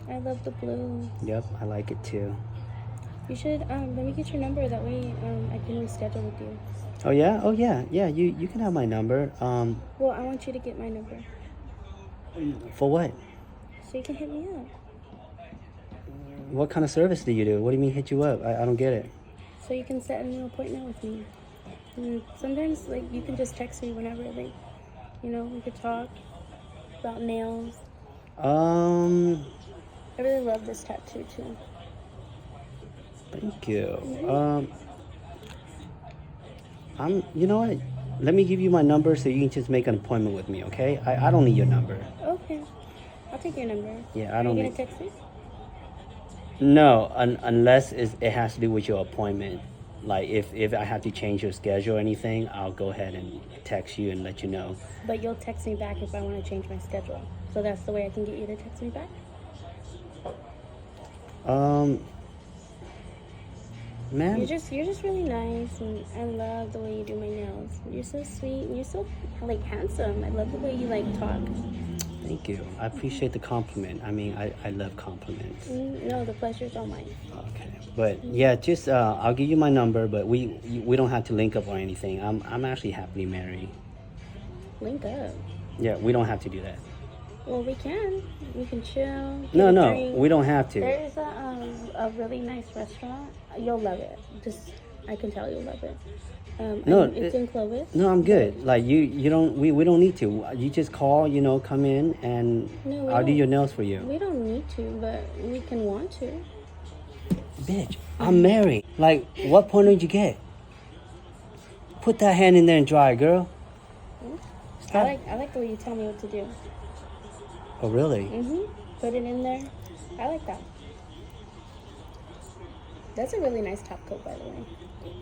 I love the blue. Yep, I like it too. You should let me get your number. That way I can reschedule with you. Oh yeah? Oh yeah. Yeah, you can have my number. Well, I want you to get my number For what? so you can hit me up. What kind of service do you do? What do you mean hit you up? I don't get it. So you can set a new appointment with me. And sometimes like you can just text me whenever, like, you know, we could talk about nails. I really love this tattoo too. Thank you. You know what? Let me give you my number so you can just make an appointment with me, okay? I don't need your number. Okay, I'll take your number. Yeah, I don't Are you need. gonna text me? No, unless it has to do with your appointment. Like if I have to change your schedule or anything, I'll go ahead and text you and let you know. But you'll text me back if I want to change my schedule. So that's the way I can get you to text me back? Man, You're just really nice, and I love the way you do my nails. You're so sweet, and you're so like handsome. I love the way you like talk. thank you. I appreciate the compliment. I mean, I love compliments. No, the pleasure's all mine. Okay, but yeah, just I'll give you my number, but we don't have to link up or anything. I'm actually happily married. Link up. Yeah, we don't have to do that. Well, we can. We can chill. Get No, a no, drink. we don't have to. There's a really nice restaurant. You'll love it. Just I can tell you'll love it. No, it's in Clovis. No, I'm good. Like you don't. We don't need to. You just call. You know, come in and No, we I'll do don't. your nails for you. We don't need to, but we can want to. Bitch, I'm married. Like, what point did you get? Put that hand in there and dry, girl. Stop. I like the way you tell me what to do. Oh, really? Put it in there. I like that. That's a really nice top coat, by the way.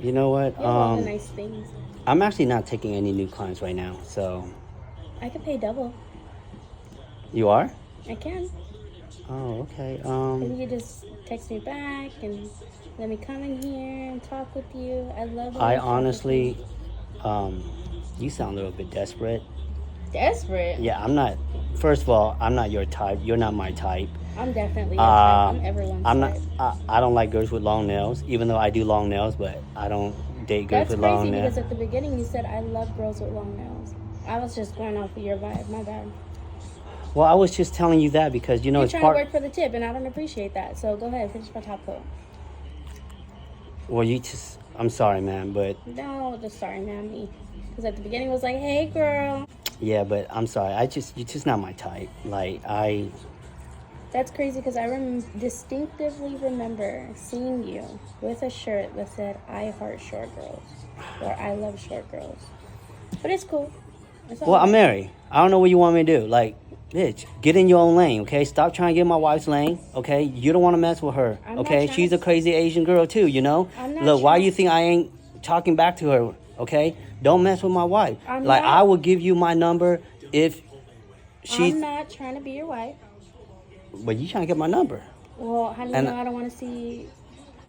You know what? You have all the nice things. I'm actually not taking any new clients right now. So, I could pay double. you are? I can. Oh, okay. And you just text me back and let me come in here and talk with you. I love it. I honestly, you sound a little bit desperate. Desperate? Yeah, I'm not. First of all, I'm not your type. You're not my type. I'm definitely your type. I'm everyone's I'm type. not. I don't like girls with long nails, even though I do long nails. But I don't date girls That's with crazy long nails. because at the beginning you said I love girls with long nails. I was just going off of your vibe. My bad. Well, I was just telling you that because you know You're it's trying part. to work for the tip, and I don't appreciate that. So go ahead, finish my top coat. Well, you just. I'm sorry, man, but No, just sorry, mammy. Because at the beginning it was like, hey, girl. yeah, but I'm sorry. You're just not my type. Like That's crazy because I distinctively remember seeing you with a shirt that said, I heart short girls. Or I love short girls. But it's cool. It's all Well, I'm right. married. I don't know what you want me to do. Like, bitch, get in your own lane, okay? Stop trying to get in my wife's lane, okay? You don't want to mess with her, I'm not okay? trying She's to- a crazy Asian girl too, you know? I'm not Look, why trying- you think I ain't talking back to her, okay? Don't mess with my wife. I'm Like, not- I will give you my number if she's... I'm not trying to be your wife. But you trying to get my number. Well, how do you And- know I don't want to see